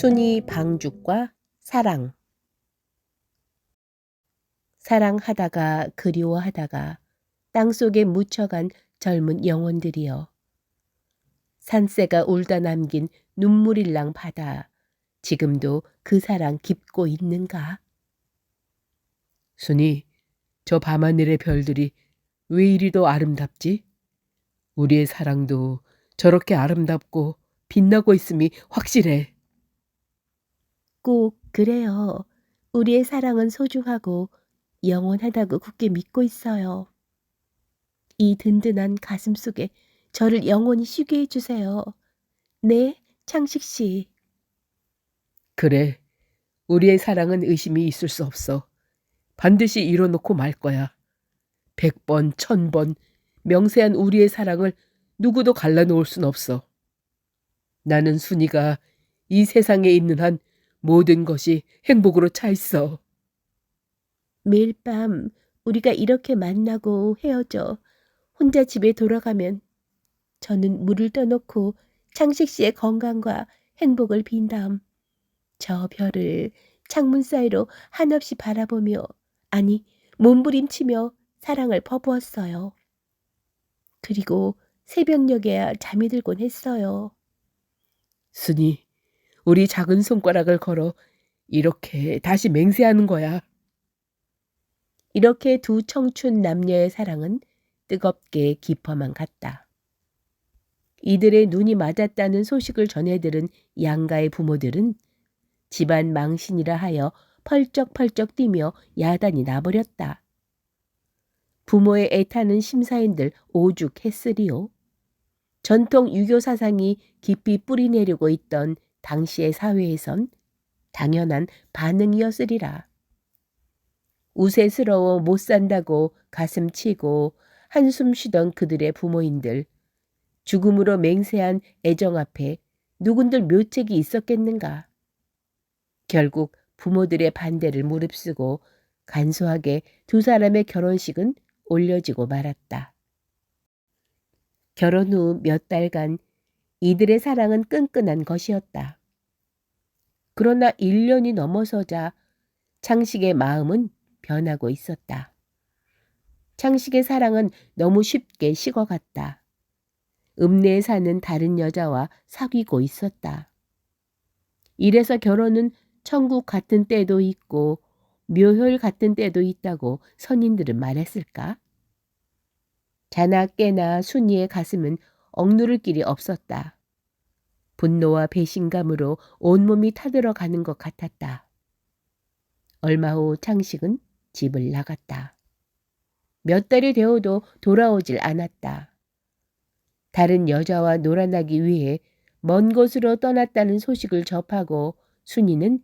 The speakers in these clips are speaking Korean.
순이 방죽과 사랑. 사랑하다가 그리워하다가 땅속에 묻혀간 젊은 영혼들이여. 산새가 울다 남긴 눈물일랑 바다. 지금도 그 사랑 깊고 있는가? 순이, 저 밤하늘의 별들이 왜 이리도 아름답지? 우리의 사랑도 저렇게 아름답고 빛나고 있음이 확실해. 꼭 그래요. 우리의 사랑은 소중하고 영원하다고 굳게 믿고 있어요. 이 든든한 가슴 속에 저를 영원히 쉬게 해주세요. 네, 창식 씨. 그래, 우리의 사랑은 의심이 있을 수 없어. 반드시 이뤄놓고 말 거야. 100번, 1000번 명세한 우리의 사랑을 누구도 갈라놓을 순 없어. 나는 순이가 이 세상에 있는 한 모든 것이 행복으로 차 있어. 매일 밤 우리가 이렇게 만나고 헤어져 혼자 집에 돌아가면 저는 물을 떠놓고 창식 씨의 건강과 행복을 빈 다음 저 별을 창문 사이로 한없이 바라보며, 아니 몸부림치며 사랑을 퍼부었어요. 그리고 새벽녘에야 잠이 들곤 했어요. 순이, 우리 작은 손가락을 걸어 이렇게 다시 맹세하는 거야. 이렇게 두 청춘 남녀의 사랑은 뜨겁게 깊어만 갔다. 이들의 눈이 맞았다는 소식을 전해들은 양가의 부모들은 집안 망신이라 하여 펄쩍펄쩍 뛰며 야단이 나버렸다. 부모의 애타는 심사인들 오죽했으리요. 전통 유교 사상이 깊이 뿌리내리고 있던 당시의 사회에선 당연한 반응이었으리라. 우세스러워 못 산다고 가슴 치고 한숨 쉬던 그들의 부모인들, 죽음으로 맹세한 애정 앞에 누군들 묘책이 있었겠는가. 결국 부모들의 반대를 무릅쓰고 간소하게 두 사람의 결혼식은 올려지고 말았다. 결혼 후 몇 달간 이들의 사랑은 끈끈한 것이었다. 그러나 1년이 넘어서자 창식의 마음은 변하고 있었다. 창식의 사랑은 너무 쉽게 식어갔다. 읍내에 사는 다른 여자와 사귀고 있었다. 이래서 결혼은 천국 같은 때도 있고 묘혈 같은 때도 있다고 선인들은 말했을까? 자나 깨나 순이의 가슴은 억누를 길이 없었다. 분노와 배신감으로 온몸이 타들어가는 것 같았다. 얼마 후 창식은 집을 나갔다. 몇 달이 되어도 돌아오질 않았다. 다른 여자와 놀아나기 위해 먼 곳으로 떠났다는 소식을 접하고 순이는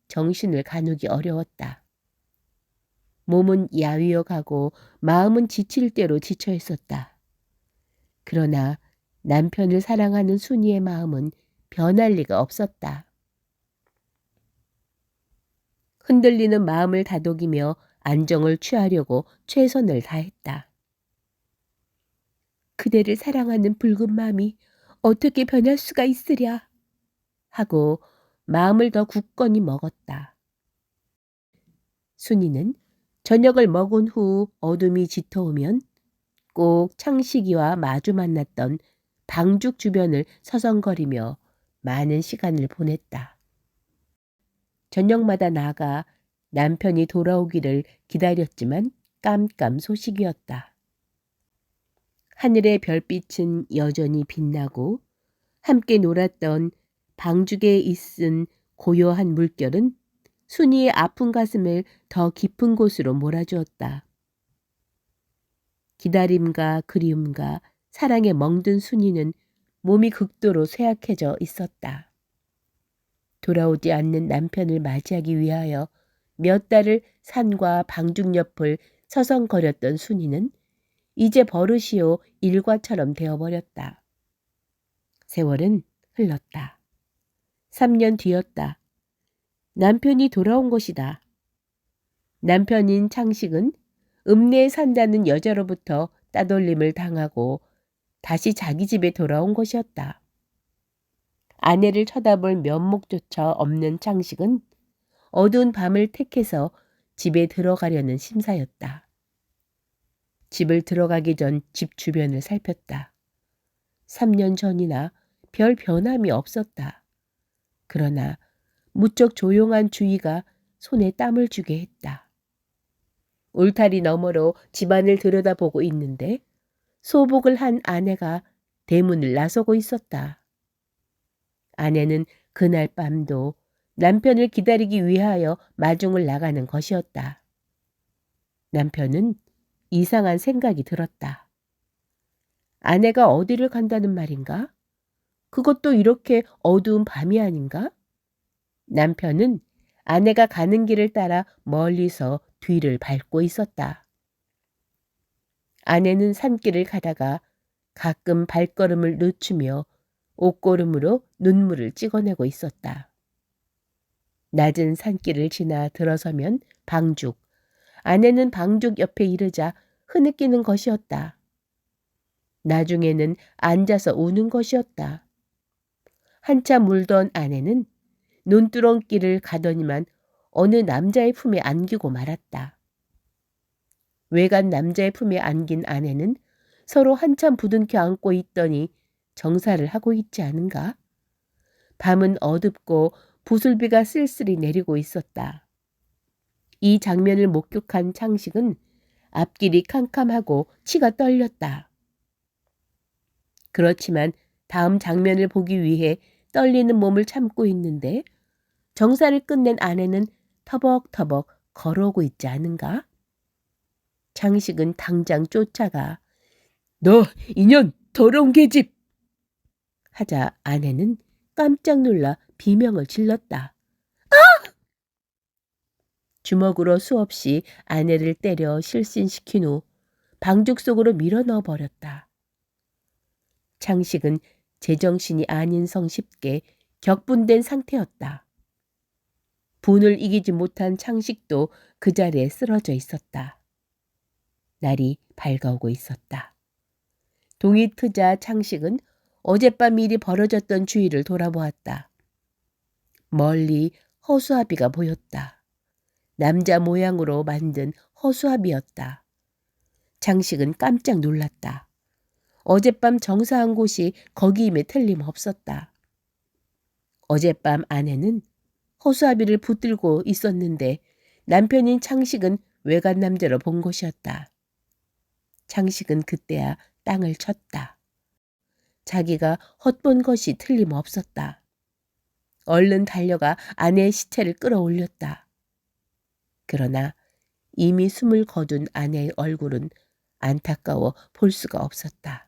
정신을 가누기 어려웠다. 몸은 야위어 가고 마음은 지칠 대로 지쳐 있었다. 그러나 남편을 사랑하는 순이의 마음은 변할 리가 없었다. 흔들리는 마음을 다독이며 안정을 취하려고 최선을 다했다. 그대를 사랑하는 붉은 마음이 어떻게 변할 수가 있으랴 하고 마음을 더 굳건히 먹었다. 순이는 저녁을 먹은 후 어둠이 짙어오면 꼭 창식이와 마주 만났던 방죽 주변을 서성거리며 많은 시간을 보냈다. 저녁마다 나가 남편이 돌아오기를 기다렸지만 깜깜 소식이었다. 하늘의 별빛은 여전히 빛나고 함께 놀았던 방죽에 있은 고요한 물결은 순이의 아픈 가슴을 더 깊은 곳으로 몰아주었다. 기다림과 그리움과 사랑에 멍든 순이는 몸이 극도로 쇠약해져 있었다. 돌아오지 않는 남편을 맞이하기 위하여 몇 달을 산과 방죽 옆을 서성거렸던 순이는 이제 버릇이요 일과처럼 되어버렸다. 세월은 흘렀다. 3년 뒤였다. 남편이 돌아온 것이다. 남편인 창식은 읍내에 산다는 여자로부터 따돌림을 당하고 다시 자기 집에 돌아온 것이었다. 아내를 쳐다볼 면목조차 없는 창식은 어두운 밤을 택해서 집에 들어가려는 심사였다. 집을 들어가기 전 집 주변을 살폈다. 3년 전이나 별 변함이 없었다. 그러나 무척 조용한 주위가 손에 땀을 주게 했다. 울타리 너머로 집안을 들여다보고 있는데 소복을 한 아내가 대문을 나서고 있었다. 아내는 그날 밤도 남편을 기다리기 위하여 마중을 나가는 것이었다. 남편은 이상한 생각이 들었다. 아내가 어디를 간다는 말인가? 그것도 이렇게 어두운 밤이 아닌가? 남편은 아내가 가는 길을 따라 멀리서 뒤를 밟고 있었다. 아내는 산길을 가다가 가끔 발걸음을 늦추며 옷고름으로 눈물을 찍어내고 있었다. 낮은 산길을 지나 들어서면 방죽, 아내는 방죽 옆에 이르자 흐느끼는 것이었다. 나중에는 앉아서 우는 것이었다. 한참 울던 아내는 논두렁길을 가더니만 어느 남자의 품에 안기고 말았다. 외간 남자의 품에 안긴 아내는 서로 한참 부둥켜 안고 있더니 정사를 하고 있지 않은가? 밤은 어둡고 부슬비가 쓸쓸히 내리고 있었다. 이 장면을 목격한 창식은 앞길이 캄캄하고 치가 떨렸다. 그렇지만 다음 장면을 보기 위해 떨리는 몸을 참고 있는데 정사를 끝낸 아내는 터벅터벅 걸어오고 있지 않은가? 창식은 당장 쫓아가 너 이년 더러운 계집! 하자 아내는 깜짝 놀라 비명을 질렀다. 주먹으로 수없이 아내를 때려 실신시킨 후 방죽 속으로 밀어 넣어 버렸다. 창식은 제정신이 아닌 성쉽게 격분된 상태였다. 분을 이기지 못한 창식도 그 자리에 쓰러져 있었다. 날이 밝아오고 있었다. 동이 트자 창식은 어젯밤 일이 벌어졌던 주위를 돌아보았다. 멀리 허수아비가 보였다. 남자 모양으로 만든 허수아비였다. 창식은 깜짝 놀랐다. 어젯밤 정사한 곳이 거기임에 틀림없었다. 어젯밤 아내는 허수아비를 붙들고 있었는데 남편인 창식은 외간 남자로 본 것이었다. 창식은 그때야 땅을 쳤다. 자기가 헛본 것이 틀림없었다. 얼른 달려가 아내의 시체를 끌어올렸다. 그러나 이미 숨을 거둔 아내의 얼굴은 안타까워 볼 수가 없었다.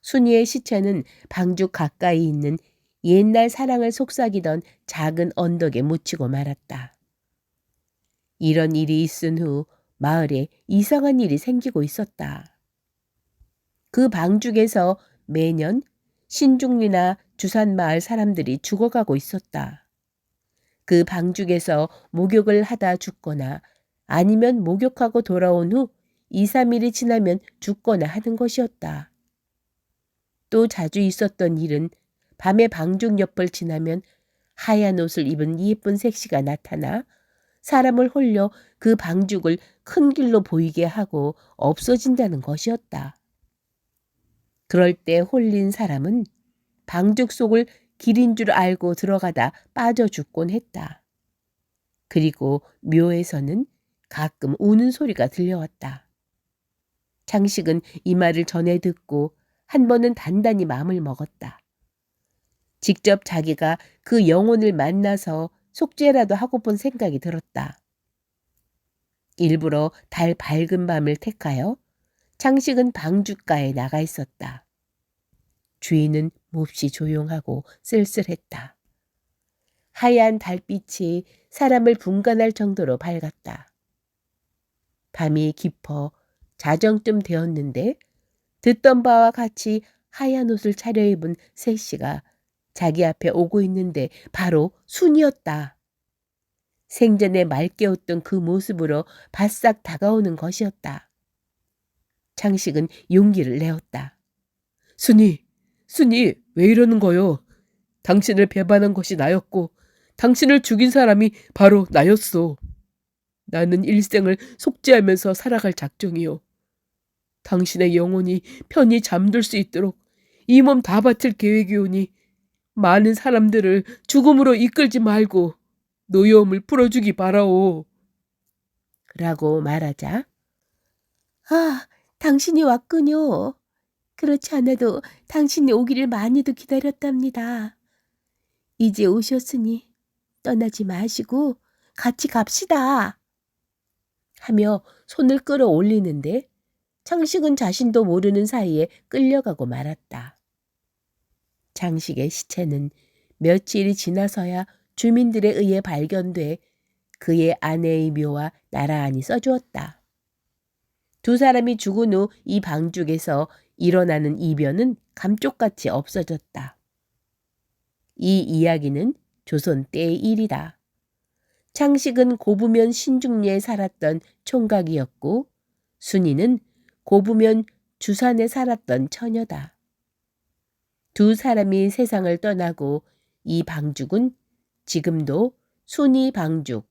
순이의 시체는 방죽 가까이 있는 옛날 사랑을 속삭이던 작은 언덕에 묻히고 말았다. 이런 일이 있은 후 마을에 이상한 일이 생기고 있었다. 그 방죽에서 매년 신중리나 주산마을 사람들이 죽어가고 있었다. 그 방죽에서 목욕을 하다 죽거나 아니면 목욕하고 돌아온 후 2, 3일이 지나면 죽거나 하는 것이었다. 또 자주 있었던 일은 밤에 방죽 옆을 지나면 하얀 옷을 입은 예쁜 색시가 나타나 사람을 홀려 그 방죽을 큰 길로 보이게 하고 없어진다는 것이었다. 그럴 때 홀린 사람은 방죽 속을 길인 줄 알고 들어가다 빠져 죽곤 했다. 그리고 묘에서는 가끔 우는 소리가 들려왔다. 창식은 이 말을 전해 듣고 한 번은 단단히 마음을 먹었다. 직접 자기가 그 영혼을 만나서 속죄라도 하고픈 생각이 들었다. 일부러 달 밝은 밤을 택하여 창식은 방죽가에 나가 있었다. 주위는 몹시 조용하고 쓸쓸했다. 하얀 달빛이 사람을 분간할 정도로 밝았다. 밤이 깊어 자정쯤 되었는데 듣던 바와 같이 하얀 옷을 차려입은 새씨가 자기 앞에 오고 있는데 바로 순이었다. 생전에 맑게 웃던 그 모습으로 바싹 다가오는 것이었다. 창식은 용기를 내었다. 순이 왜 이러는 거요? 당신을 배반한 것이 나였고 당신을 죽인 사람이 바로 나였소. 나는 일생을 속죄하면서 살아갈 작정이요. 당신의 영혼이 편히 잠들 수 있도록 이 몸 다 바칠 계획이오니 많은 사람들을 죽음으로 이끌지 말고 노여움을 풀어주기 바라오. 라고 말하자, 아, 당신이 왔군요. 그렇지 않아도 당신이 오기를 많이도 기다렸답니다. 이제 오셨으니 떠나지 마시고 같이 갑시다. 하며 손을 끌어올리는데 창식은 자신도 모르는 사이에 끌려가고 말았다. 장식의 시체는 며칠이 지나서야 주민들에 의해 발견돼 그의 아내의 묘와 나란히 써주었다. 두 사람이 죽은 후 이 방죽에서 일어나는 이변은 감쪽같이 없어졌다. 이 이야기는 조선 때의 일이다. 창식은 고부면 신중리에 살았던 총각이었고 순이는 고부면 주산에 살았던 처녀다. 두 사람이 세상을 떠나고 이 방죽은 지금도 순이 방죽,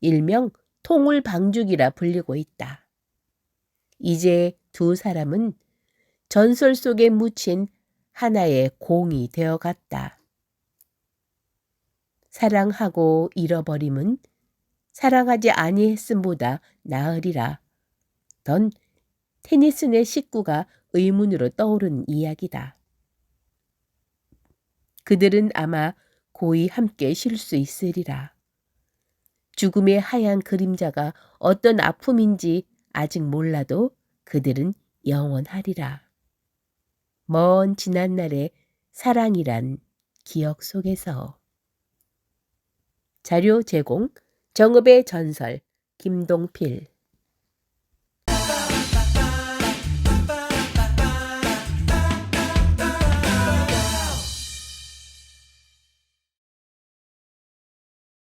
일명 통울 방죽이라 불리고 있다. 이제 두 사람은 전설 속에 묻힌 하나의 공이 되어갔다. 사랑하고 잃어버림은 사랑하지 아니했음보다 나으리라. 던 테니슨의 식구가 의문으로 떠오른 이야기다. 그들은 아마 고이 함께 쉴 수 있으리라. 죽음의 하얀 그림자가 어떤 아픔인지 아직 몰라도 그들은 영원하리라. 먼 지난날의 사랑이란 기억 속에서. 자료 제공 정읍의 전설 김동필.